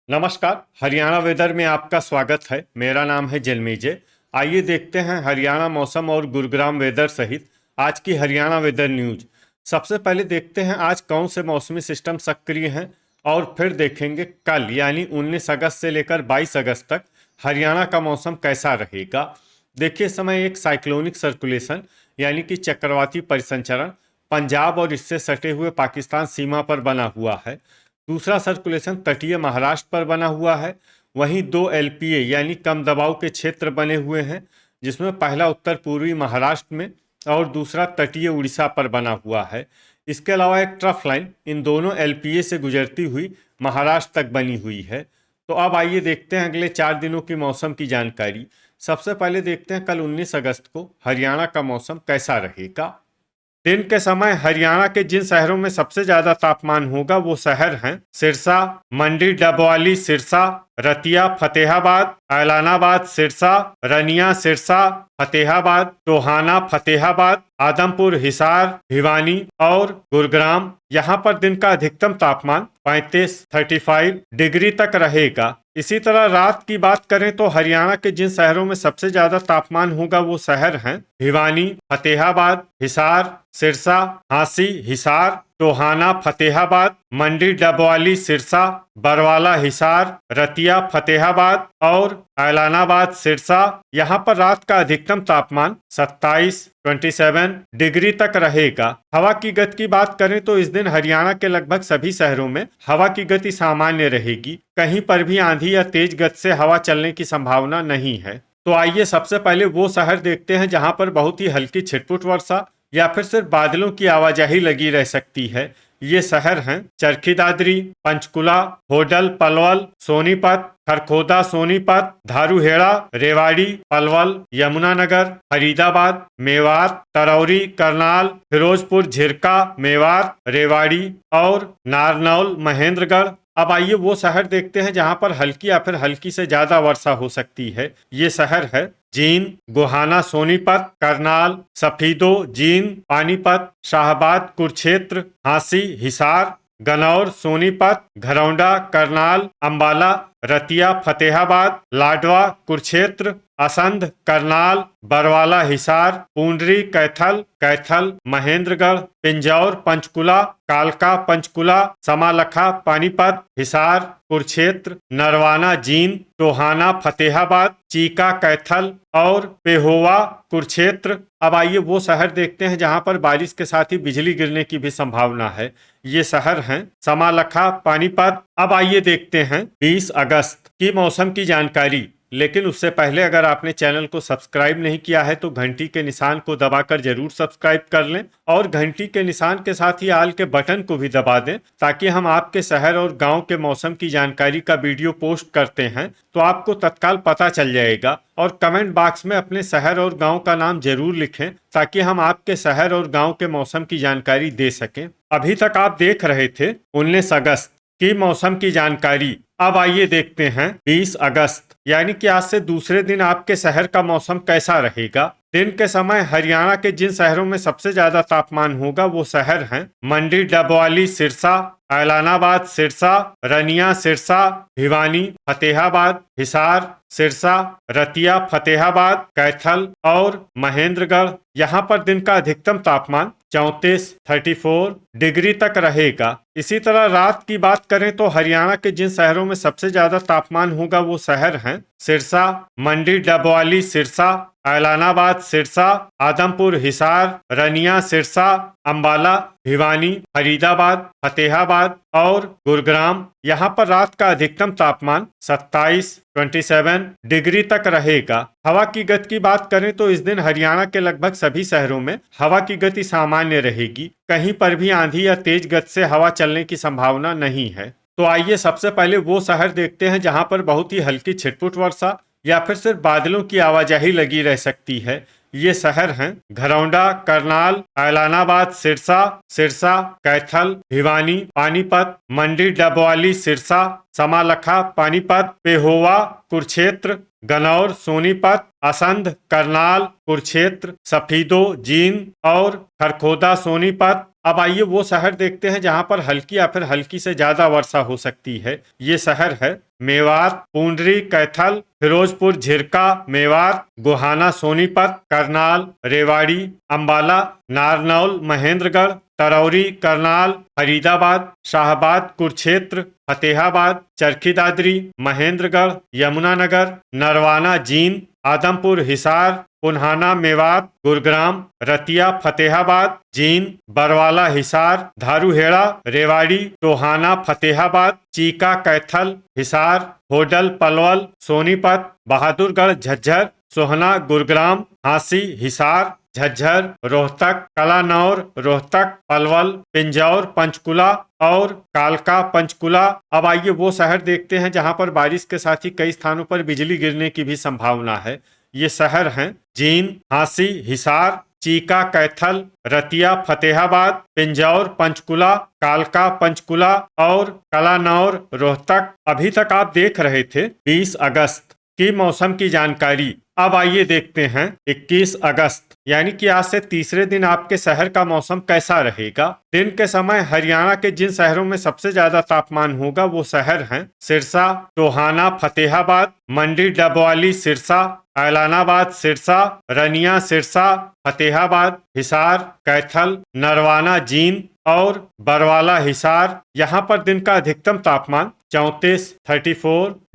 नमस्कार। हरियाणा वेदर में आपका स्वागत है। मेरा नाम है जलमेजय। आइए देखते हैं हरियाणा मौसम और गुरुग्राम वेदर सहित आज की हरियाणा वेदर न्यूज। सबसे पहले देखते हैं आज कौन से मौसमी सिस्टम सक्रिय हैं और फिर देखेंगे कल यानी 19 अगस्त से लेकर 22 अगस्त तक हरियाणा का मौसम कैसा रहेगा। देखिए, इस समय एक साइक्लोनिक सर्कुलेशन यानी कि चक्रवाती परिसंचरण पंजाब और इससे सटे हुए पाकिस्तान सीमा पर बना हुआ है। दूसरा सर्कुलेशन तटीय महाराष्ट्र पर बना हुआ है। वहीं दो एलपीए यानी कम दबाव के क्षेत्र बने हुए हैं, जिसमें पहला उत्तर पूर्वी महाराष्ट्र में और दूसरा तटीय उड़ीसा पर बना हुआ है। इसके अलावा एक ट्रफ लाइन इन दोनों एलपीए से गुजरती हुई महाराष्ट्र तक बनी हुई है। तो अब आइए देखते हैं अगले 4 दिनों की मौसम की जानकारी। सबसे पहले देखते हैं कल 19 अगस्त को हरियाणा का मौसम कैसा रहेगा। दिन के समय हरियाणा के जिन शहरों में सबसे ज्यादा तापमान होगा वो शहर हैं सिरसा, मंडी, डबवाली, सिरसा, रतिया, फतेहाबाद, ऐलानाबाद, सिरसा, रनिया, सिरसा, फतेहाबाद, टोहाना, फतेहाबाद, आदमपुर, हिसार, भिवानी और गुरुग्राम। यहाँ पर दिन का अधिकतम तापमान 35 डिग्री तक रहेगा। इसी तरह रात की बात करें तो हरियाणा के जिन शहरों में सबसे ज्यादा तापमान होगा वो शहर हैं भिवानी, फतेहाबाद, हिसार, सिरसा, झांसी, हिसार, टोहाना, फतेहाबाद, मंडी, डबवाली, सिरसा, बरवाला, हिसार, रतिया, फतेहाबाद और ऐलानाबाद, सिरसा। यहाँ पर रात का अधिकतम तापमान 27 डिग्री तक रहेगा। हवा की गति की बात करें तो इस दिन हरियाणा के लगभग सभी शहरों में हवा की गति सामान्य रहेगी। कहीं पर भी आंधी या तेज गति से हवा चलने की संभावना नहीं है। तो आइए सबसे पहले वो शहर देखते हैं जहां पर बहुत ही हल्की छिटपुट वर्षा या फिर सिर्फ बादलों की आवाजाही लगी रह सकती है। ये शहर हैं चरखी दादरी, पंचकुला, होडल, पलवल, सोनीपत, खरखोदा, सोनीपत, धारूहेड़ा, रेवाड़ी, पलवल, यमुनानगर, फरीदाबाद, मेवात, तरौरी, करनाल, फिरोजपुर, झिरका, मेवात, रेवाड़ी और नारनौल, महेंद्रगढ़। अब आइए वो शहर देखते हैं जहां पर हल्की या फिर हल्की से ज्यादा वर्षा हो सकती है। ये शहर है जींद, गोहाना, सोनीपत, करनाल, सफीदो, जींद, पानीपत, शाहबाद, कुरुक्षेत्र, झांसी, हिसार, गनौर, सोनीपत, घरौंडा, करनाल, अंबाला, रतिया, फतेहाबाद, लाडवा, कुरुक्षेत्र, असंध, करनाल, बरवाला, हिसार, पूंडरी, कैथल, कैथल, महेंद्रगढ़, पिंजौर, पंचकुला, कालका, पंचकुला, समालखा, पानीपत, हिसार, कुरुक्षेत्र, नरवाना, जींद, टोहाना, फतेहाबाद, चीका, कैथल और पेहोवा, कुरुक्षेत्र। अब आइए वो शहर देखते हैं जहां पर बारिश के साथ ही बिजली गिरने की भी संभावना है। ये शहर हैं समालखा, पानीपत। अब आइए देखते हैं 20 अगस्त की मौसम की जानकारी। लेकिन उससे पहले अगर आपने चैनल को सब्सक्राइब नहीं किया है तो घंटी के निशान को दबाकर जरूर सब्सक्राइब कर लें और घंटी के निशान के साथ ही आल के बटन को भी दबा दें, ताकि हम आपके शहर और गांव के मौसम की जानकारी का वीडियो पोस्ट करते हैं तो आपको तत्काल पता चल जाएगा। और कमेंट बॉक्स में अपने शहर और गांव का नाम जरूर लिखें ताकि हम आपके शहर और गांव के मौसम की जानकारी दे सकें। अभी तक आप देख रहे थे 19 अगस्त की मौसम की जानकारी। अब आइए देखते हैं 20 अगस्त यानी कि आज से दूसरे दिन आपके शहर का मौसम कैसा रहेगा। दिन के समय हरियाणा के जिन शहरों में सबसे ज्यादा तापमान होगा वो शहर हैं मंडी, डबवाली, सिरसा, ऐलानाबाद, सिरसा, रनिया, सिरसा, भिवानी, फतेहाबाद, हिसार, सिरसा, रतिया, फतेहाबाद, कैथल और महेंद्रगढ़। यहाँ पर दिन का अधिकतम तापमान 34 डिग्री तक रहेगा। इसी तरह रात की बात करें तो हरियाणा के जिन शहरों में सबसे ज्यादा तापमान होगा वो शहर हैं सिरसा, मंडी, डबवाली, सिरसा, ऐलानाबाद, सिरसा, आदमपुर, हिसार, रनिया, सिरसा, अंबाला, भिवानी, फरीदाबाद, फतेहाबाद और गुरुग्राम। यहाँ पर रात का अधिकतम तापमान 27 डिग्री तक रहेगा। हवा की गति की बात करें तो इस दिन हरियाणा के लगभग सभी शहरों में हवा की गति सामान्य रहेगी। कहीं पर भी आंधी या तेज गति से हवा चलने की संभावना नहीं है। तो आइए सबसे पहले वो शहर देखते हैं जहां पर बहुत ही हल्की छिटपुट वर्षा या फिर सिर्फ बादलों की आवाजाही लगी रह सकती है। ये शहर हैं घरौंडा, करनाल, ऐलानाबाद, सिरसा, सिरसा, कैथल, भिवानी, पानीपत, मंडी, डबवाली, सिरसा, समालखा, पानीपत, पेहोवा, कुरुक्षेत्र, गनौर, सोनीपत, असंध, करनाल, कुरुक्षेत्र, सफीदो, जींद और खरखोदा, सोनीपत। अब आइए वो शहर देखते हैं जहां पर हल्की या फिर हल्की से ज्यादा वर्षा हो सकती है। ये शहर है मेवात, पुंडरी, कैथल, फिरोजपुर, झिरका, मेवात, गोहाना, सोनीपत, करनाल, रेवाड़ी, अंबाला, नारनौल, महेंद्रगढ़, तरौरी, करनाल, फरीदाबाद, शाहबाद, कुरुक्षेत्र, फतेहाबाद, चरखी दादरी, महेंद्रगढ़, यमुनानगर, नरवाना, जींद, आदमपुर, हिसार, पुन्हाना, मेवात, गुरुग्राम, रतिया, फतेहाबाद, जींद, बरवाला, हिसार, धारूहेड़ा, रेवाड़ी, टोहाना, फतेहाबाद, चीका, कैथल, हिसार, होडल, पलवल, सोनीपत, बहादुरगढ़, झज्जर, सोहना, गुरुग्राम, हांसी, हिसार, झज्जर, रोहतक, कलानौर, रोहतक, पलवल, पिंजौर, पंचकुला और कालका, पंचकुला। अब आइए वो शहर देखते हैं जहां पर बारिश के साथ ही कई स्थानों पर बिजली गिरने की भी संभावना है। ये शहर हैं जींद, हांसी, हिसार, चीका, कैथल, रतिया, फतेहाबाद, पिंजौर, पंचकुला, कालका, पंचकुला और कलानौर, रोहतक। अभी तक आप देख रहे थे 20 अगस्त की मौसम की जानकारी। अब आइए देखते हैं 21 अगस्त यानी कि आज से तीसरे दिन आपके शहर का मौसम कैसा रहेगा। दिन के समय हरियाणा के जिन शहरों में सबसे ज्यादा तापमान होगा वो शहर हैं सिरसा, टोहाना, फतेहाबाद, मंडी, डबवाली, सिरसा, ऐलानाबाद, सिरसा, रनिया, सिरसा, फतेहाबाद, हिसार, कैथल, नरवाना, जींद और बरवाला, हिसार। यहाँ पर दिन का अधिकतम तापमान 34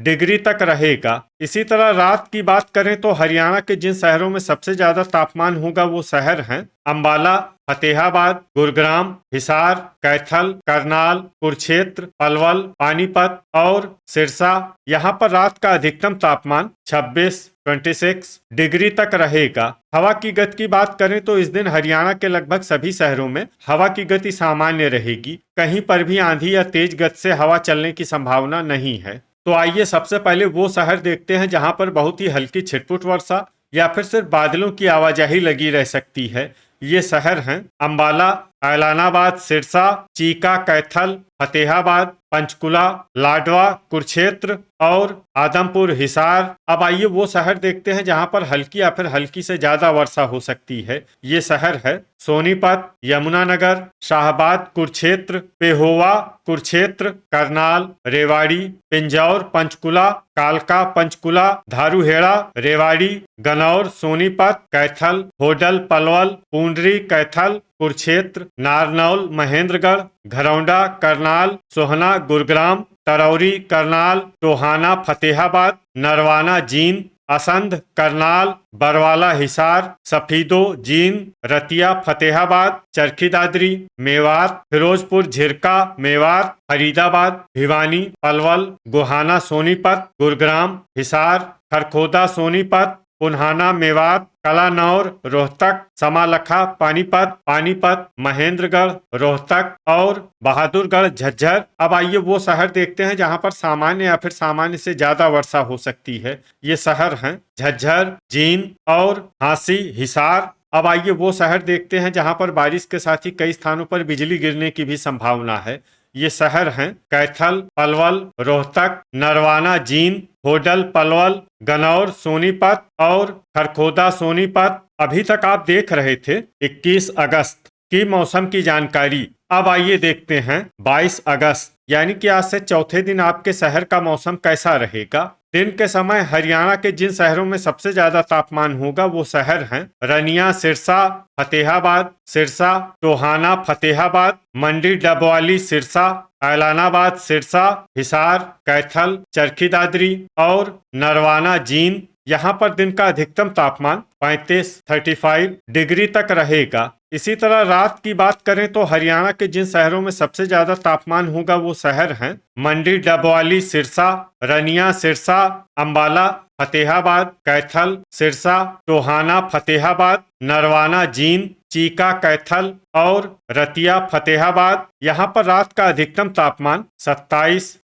डिग्री तक रहेगा। इसी तरह रात की बात करें तो हरियाणा के जिन शहरों में सबसे ज्यादा तापमान होगा वो शहर हैं अंबाला, फतेहाबाद, गुरुग्राम, हिसार, कैथल, करनाल, कुरुक्षेत्र, पलवल, पानीपत और सिरसा। यहाँ पर रात का अधिकतम तापमान 26 डिग्री तक रहेगा। हवा की गति की बात करें तो इस दिन हरियाणा के लगभग सभी शहरों में हवा की गति सामान्य रहेगी। कहीं पर भी आंधी या तेज गति से हवा चलने की संभावना नहीं है। तो आइए सबसे पहले वो शहर देखते हैं जहां पर बहुत ही हल्की छिटपुट वर्षा या फिर सिर्फ बादलों की आवाजाही लगी रह सकती है। ये शहर हैं अंबाला, ऐलानाबाद, सिरसा, चीका, कैथल, फतेहाबाद, पंचकुला, लाडवा, कुरुक्षेत्र और आदमपुर, हिसार। अब आइए वो शहर देखते हैं जहां पर हल्की या फिर हल्की से ज्यादा वर्षा हो सकती है। ये शहर है सोनीपत, यमुनानगर, शाहबाद, कुरुक्षेत्र, पेहोवा, कुरुक्षेत्र, करनाल, रेवाड़ी, पिंजौर, पंचकुला, कालका, पंचकुला, धारूहेड़ा, रेवाड़ी, गनौर, सोनीपत, कैथल, होडल, पलवल, पुंडरी, कैथल, कुरुक्षेत्र, नारनौल, महेंद्रगढ़, घरौंडा, करनाल, सोहना, गुरुग्राम, तरौरी, करनाल, टोहाना, फतेहाबाद, नरवाना, जींद, असंध, करनाल, बरवाला, हिसार, सफीदो, जींद, रतिया, फतेहाबाद, चरखी दादरी, मेवात, फिरोजपुर, झिरका, मेवात, फरीदाबाद, भिवानी, पलवल, गोहाना, सोनीपत, गुरुग्राम, हिसार, खरखोदा, सोनीपत, पुन्हाना, मेवात, कलानौर, रोहतक, समालखा, पानीपत, महेंद्रगढ़, रोहतक और बहादुरगढ़, झज्जर। अब आइए वो शहर देखते हैं जहां पर सामान्य या फिर सामान्य से ज्यादा वर्षा हो सकती है। ये शहर हैं झज्जर, जींद और हांसी, हिसार। अब आइए वो शहर देखते हैं जहां पर बारिश के साथ ही कई स्थानों पर बिजली गिरने की भी संभावना है। ये शहर हैं कैथल, पलवल, रोहतक, नरवाना, जींद, होडल, पलवल, गनौर, सोनीपत और खरखोदा, सोनीपत। अभी तक आप देख रहे थे 21 अगस्त की मौसम की जानकारी। अब आइए देखते हैं 22 अगस्त यानी कि आज से चौथे दिन आपके शहर का मौसम कैसा रहेगा। दिन के समय हरियाणा के जिन शहरों में सबसे ज्यादा तापमान होगा वो शहर हैं रनिया, सिरसा, फतेहाबाद, सिरसा, टोहाना, फतेहाबाद, मंडी, डबवाली, सिरसा, ऐलानाबाद, सिरसा, हिसार, कैथल, चरखी दादरी और नरवाना, जींद। यहाँ पर दिन का अधिकतम तापमान 35 डिग्री तक रहेगा। इसी तरह रात की बात करें तो हरियाणा के जिन शहरों में सबसे ज्यादा तापमान होगा वो शहर हैं मंडी, डबवाली, सिरसा, रनिया, सिरसा, अंबाला, फतेहाबाद, कैथल, सिरसा, टोहाना, फतेहाबाद, नरवाना, जींद, चीका, कैथल और रतिया, फतेहाबाद। यहाँ पर रात का अधिकतम तापमान 27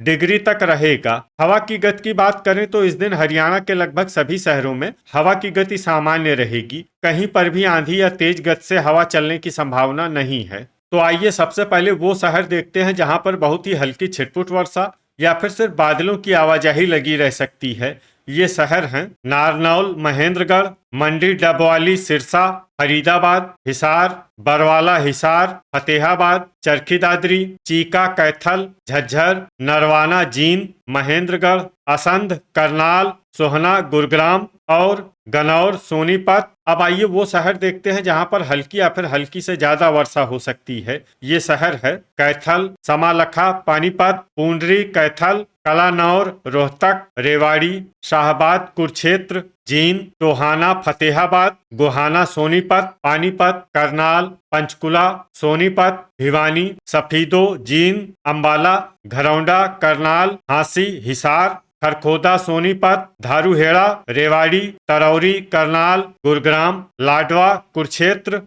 डिग्री तक रहेगा। हवा की गति की बात करें तो इस दिन हरियाणा के लगभग सभी शहरों में हवा की गति सामान्य रहेगी। कहीं पर भी आंधी या तेज गति से हवा चलने की संभावना नहीं है। तो आइए सबसे पहले वो शहर देखते हैं जहां पर बहुत ही हल्की छिटपुट वर्षा या फिर सिर्फ बादलों की आवाजाही लगी रह सकती है। ये शहर हैं नारनौल, महेंद्रगढ़, मंडी डबवाली सिरसा, फरीदाबाद, हिसार, बरवाला हिसार, फतेहाबाद, चरखी दादरी, चीका कैथल, झज्जर, नरवाना जींद, महेंद्रगढ़, असंध, करनाल, सोहना, गुरुग्राम और गनौर, सोनीपत। अब आइए वो शहर देखते हैं जहां पर हल्की या फिर हल्की से ज्यादा वर्षा हो सकती है। ये शहर है कैथल, समालखा, पानीपत, पूंडरी, कैथल, कलानौर, रोहतक, रेवाड़ी, शाहबाद, कुरुक्षेत्र, जींद, टोहाना, फतेहाबाद, गोहाना, सोनीपत, पानीपत, करनाल, पंचकुला, सोनीपत, भिवानी, सफीदो, जींद, अंबाला, घरौंडा, करनाल, हांसी, हिसार, खरखोदा, सोनीपत, धारूहेड़ा, रेवाड़ी, तरौरी, करनाल, गुरुग्राम, लाडवा, कुरुक्षेत्र,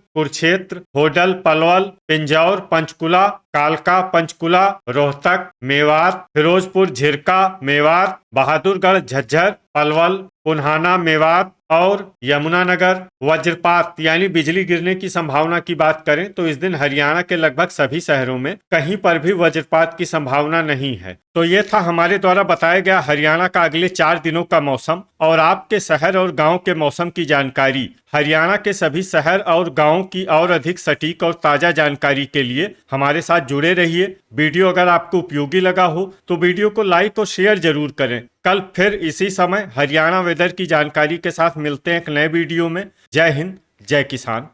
होडल, पलवल, पिंजौर, पंचकुला, कालका, पंचकुला, रोहतक, मेवात, फिरोजपुर, झिरका, मेवात, बहादुरगढ़, झज्जर, पलवल, पुन्हाना, मेवात और यमुनानगर। वज्रपात यानी बिजली गिरने की संभावना की बात करें तो इस दिन हरियाणा के लगभग सभी शहरों में कहीं पर भी वज्रपात की संभावना नहीं है। तो ये था हमारे द्वारा बताया गया हरियाणा का अगले 4 दिनों का मौसम और आपके शहर और गांव के मौसम की जानकारी। हरियाणा के सभी शहर और गांव की और अधिक सटीक और ताजा जानकारी के लिए हमारे साथ जुड़े रहिए। वीडियो अगर आपको उपयोगी लगा हो तो वीडियो को लाइक और शेयर जरूर करें। कल फिर इसी समय हरियाणा वेदर की जानकारी के साथ मिलते हैं एक नए वीडियो में। जय हिंद, जय किसान।